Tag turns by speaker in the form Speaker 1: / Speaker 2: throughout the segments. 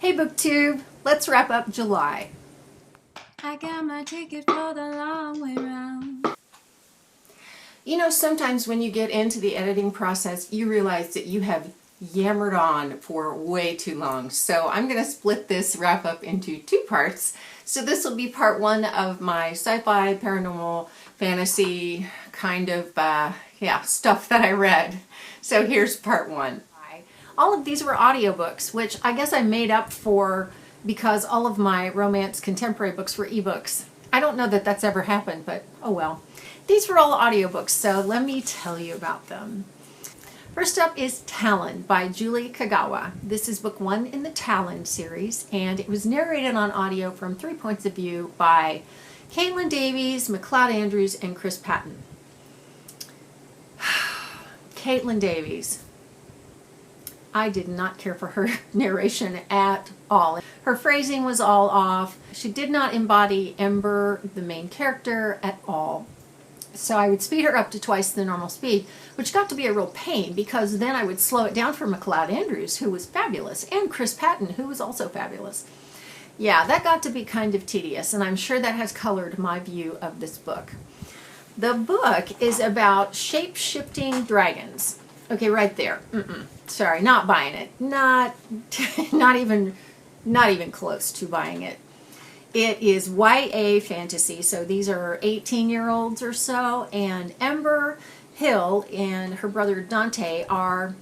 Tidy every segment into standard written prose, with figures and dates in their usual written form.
Speaker 1: Hey BookTube, let's wrap up July.
Speaker 2: I got my ticket for the long way round.
Speaker 1: You know, sometimes when you get into the editing process, you realize that you have yammered on for way too long. So I'm going to split this wrap up into two parts. So this will be part one of my sci-fi, paranormal, fantasy kind of, stuff that I read. So here's part one. All of these were audiobooks, which I guess I made up for because all of my romance contemporary books were ebooks. I don't know that that's ever happened, but oh well. These were all audiobooks, so let me tell you about them. First up is Talon by Julie Kagawa. This is book one in the Talon series, and it was narrated on audio from 3 points of view by Davies, MacLeod, and Chris Patton. Davies. I did not care for her narration at all. Her phrasing was all off. She did not embody Ember, the main character, at all. So I would speed her up to twice the normal speed, which got to be a real pain because then I would slow it down for MacLeod, who was fabulous, and Chris Patton, who was also fabulous. Yeah, that got to be kind of tedious, and I'm sure that has colored my view of this book. The book is about shape-shifting dragons. Okay, right there. Sorry, not buying it. Not even close to buying it. It is YA fantasy, so these are 18-year-olds or so, and Ember Hill and her brother Dante are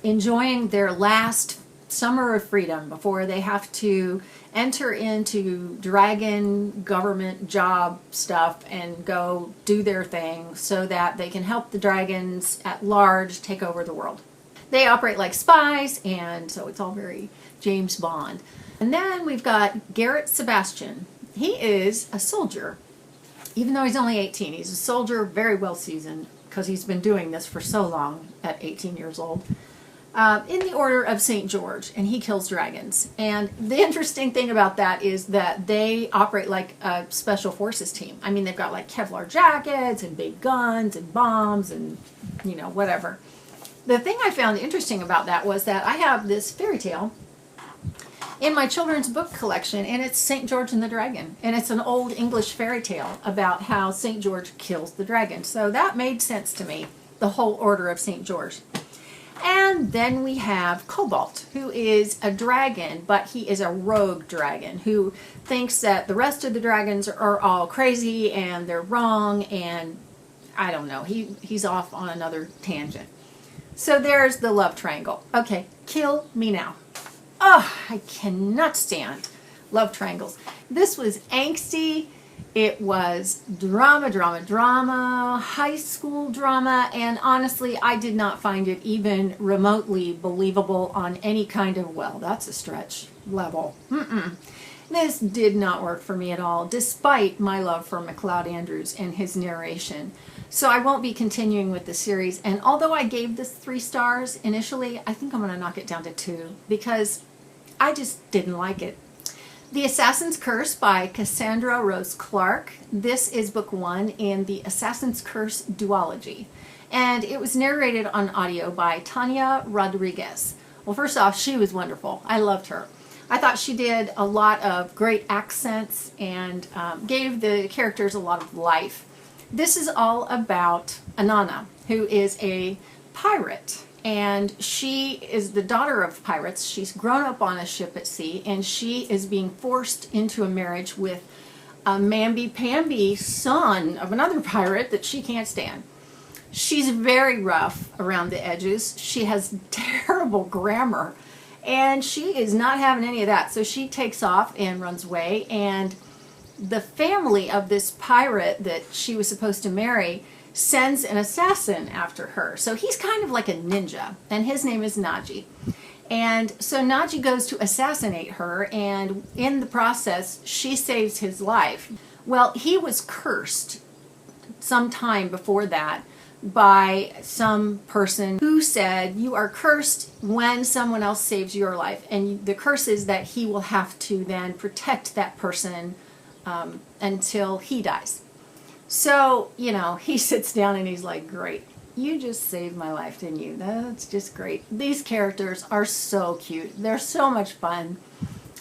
Speaker 1: enjoying their last summer of freedom before they have to enter into dragon government job stuff and go do their thing so that they can help the dragons at large take over the world. They operate like spies, and so it's all very James Bond. And then we've got Garrett Sebastian. He is a soldier. Even though he's only 18, he's a soldier, very well seasoned, because he's been doing this for so long at 18 years old. In the Order of St. George, and he kills dragons. And the interesting thing about that is that they operate like a special forces team. I mean, they've got like Kevlar jackets and big guns and bombs and, you know, whatever. The thing I found interesting about that was that I have this fairy tale in my children's book collection, and it's St. George and the Dragon. And it's an old English fairy tale about how St. George kills the dragon. So that made sense to me, the whole Order of St. George. And then we have Cobalt, who is a dragon, but he is a rogue dragon who thinks that the rest of the dragons are all crazy and they're wrong, and I don't know, he's off on another tangent. So there's the love triangle. Okay, kill me now. Oh, I cannot stand love triangles. This was angsty. It was drama, high school drama, and honestly, I did not find it even remotely believable on any kind of, well, that's a stretch level. This did not work for me at all, despite my love for MacLeod and his narration. So I won't be continuing with the series, and although I gave this 3 stars initially, I think I'm going to knock it down to 2, because I just didn't like it. The Assassin's Curse by Cassandra Rose Clarke. This is book 1 in the Assassin's Curse duology. And it was narrated on audio by Tania Rodrigues. Well, first off, she was wonderful. I loved her. I thought she did a lot of great accents and gave the characters a lot of life. This is all about Anana, who is a pirate. And she is the daughter of pirates. She's grown up on a ship at sea, and she is being forced into a marriage with a mamby-pamby son of another pirate that she can't stand. She's very rough around the edges. She has terrible grammar, and she is not having any of that. So she takes off and runs away, and the family of this pirate that she was supposed to marry sends an assassin after her. So he's kind of like a ninja, and his name is Naji. And so Naji goes to assassinate her, and in the process, she saves his life. Well, he was cursed some time before that by some person who said, you are cursed when someone else saves your life. And the curse is that he will have to then protect that person until he dies. So, you know, he sits down and he's like, great, you just saved my life, didn't you? That's just great. These characters are so cute. They're so much fun.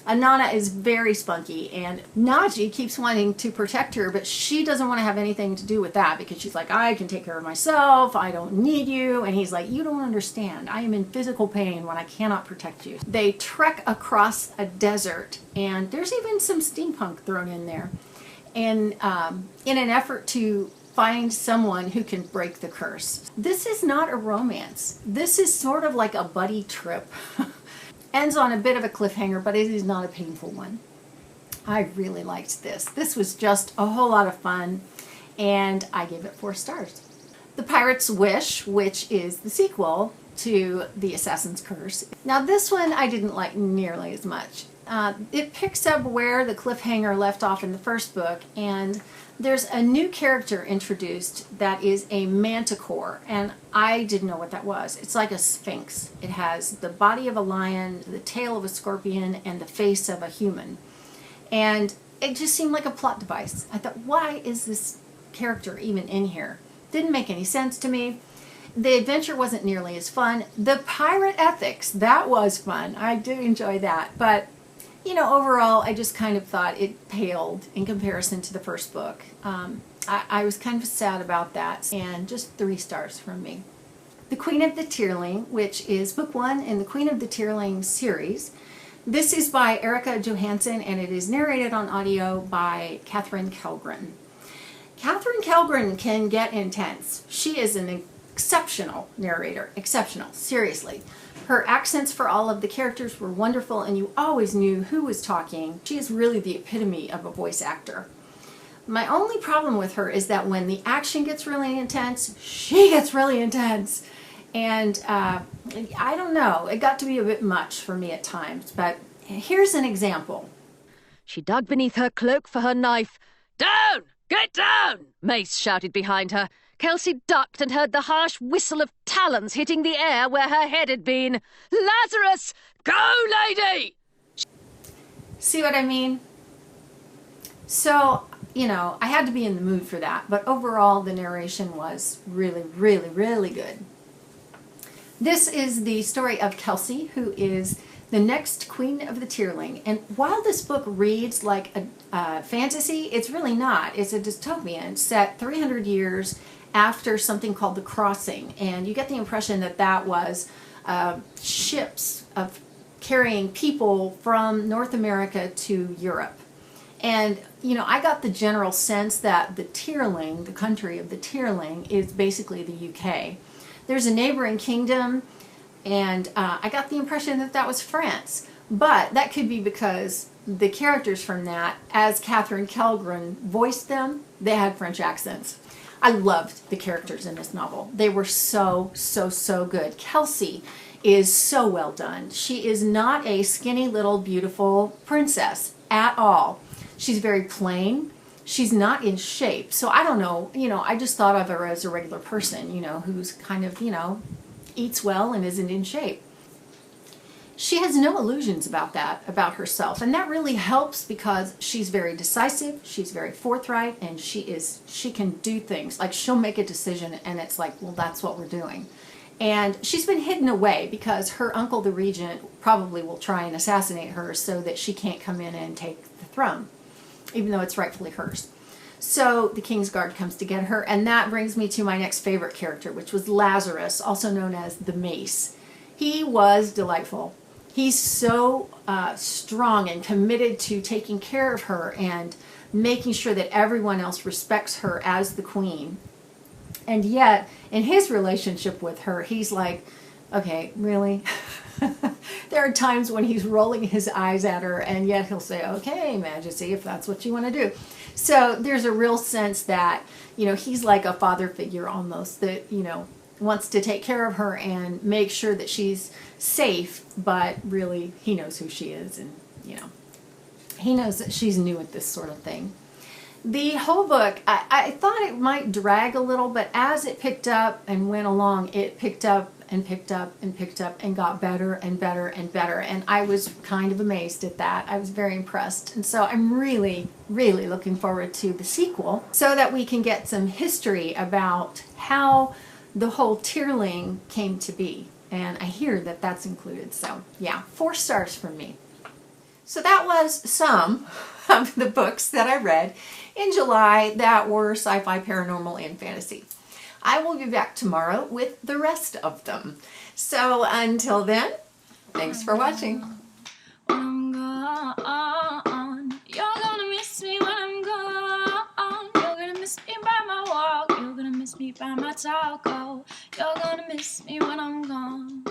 Speaker 1: Anana is very spunky, and Naji keeps wanting to protect her, but she doesn't want to have anything to do with that because she's like, I can take care of myself, I don't need you. And he's like, you don't understand. I am in physical pain when I cannot protect you. They trek across a desert, and there's even some steampunk thrown in there. And in an effort to find someone who can break the curse. This is not a romance. This is sort of like a buddy trip. Ends on a bit of a cliffhanger, but it is not a painful one. I really liked this. This was just a whole lot of fun, and I gave it 4 stars. The Pirate's Wish, which is the sequel to The Assassin's Curse. Now this one I didn't like nearly as much. It picks up where the cliffhanger left off in the first book, and there's a new character introduced that is a manticore, and I didn't know what that was. It's like a sphinx. It has the body of a lion, the tail of a scorpion, and the face of a human. And it just seemed like a plot device. I thought, why is this character even in here? Didn't make any sense to me. The adventure wasn't nearly as fun. The pirate ethics, that was fun. I did enjoy that, but you know, overall, I just kind of thought it paled in comparison to the first book. I was kind of sad about that, and just 3 stars from me. The Queen of the Tearling, which is book 1 in the Queen of the Tearling series. This is by Erika Johansen, and it is narrated on audio by Katherine Kellgren. Katherine Kellgren can get intense. She is an exceptional narrator. Exceptional, seriously. Her accents for all of the characters were wonderful, and you always knew who was talking. She is really the epitome of a voice actor. My only problem with her is that when the action gets really intense, she gets really intense. And I don't know, it got to be a bit much for me at times, but here's an example.
Speaker 3: She dug beneath her cloak for her knife. Down! Get down! Mace shouted behind her. Kelsey ducked and heard the harsh whistle of talons hitting the air where her head had been. Lazarus! Go, lady!
Speaker 1: See what I mean? So, you know, I had to be in the mood for that, but overall the narration was really, really, really good. This is the story of Kelsey, who is the next Queen of the Tearling. And while this book reads like a fantasy, it's really not. It's a dystopian set 300 years after something called the Crossing, and you get the impression that that was ships of carrying people from North America to Europe. And you know, I got the general sense that the Tearling, the country of the Tearling, is basically the UK. There's a neighboring kingdom, and I got the impression that that was France, but that could be because the characters from that, as Katherine Kellgren voiced them, they had French accents. I loved the characters in this novel. They were so, so, so good. Kelsey is so well done. She is not a skinny little beautiful princess at all. She's very plain. She's not in shape. So I don't know, you know, I just thought of her as a regular person, you know, who's kind of, you know, eats well and isn't in shape. She has no illusions about that, about herself, and that really helps because she's very decisive, she's very forthright, and she can do things. Like, she'll make a decision and it's like, well, that's what we're doing. And she's been hidden away because her uncle, the regent, probably will try and assassinate her so that she can't come in and take the throne, even though it's rightfully hers. So the King's Guard comes to get her, and that brings me to my next favorite character, which was Lazarus, also known as the Mace. He was delightful. He's so strong and committed to taking care of her and making sure that everyone else respects her as the queen. And yet, in his relationship with her, he's like, okay, really? There are times when he's rolling his eyes at her, and yet he'll say, okay, Majesty, if that's what you want to do. So there's a real sense that, you know, he's like a father figure almost, that, you know, wants to take care of her and make sure that she's safe, but really he knows who she is, and, you know, he knows that she's new at this sort of thing. The whole book, I thought it might drag a little, but as it picked up and went along, it picked up and picked up and picked up and got better and better and better, and I was kind of amazed at that. I was very impressed, and so I'm really, really looking forward to the sequel so that we can get some history about how the whole Tearling came to be, and I hear that that's included. So yeah, 4 stars from me. So that was some of the books that I read in July that were sci-fi, paranormal, and fantasy. I will be back tomorrow with the rest of them. So until then, thanks for watching.
Speaker 2: When I'm gone, you're gonna miss me when I'm gone. You're gonna miss me by my walk. You're gonna miss me by my talk. Oh, you're gonna miss me when I'm gone.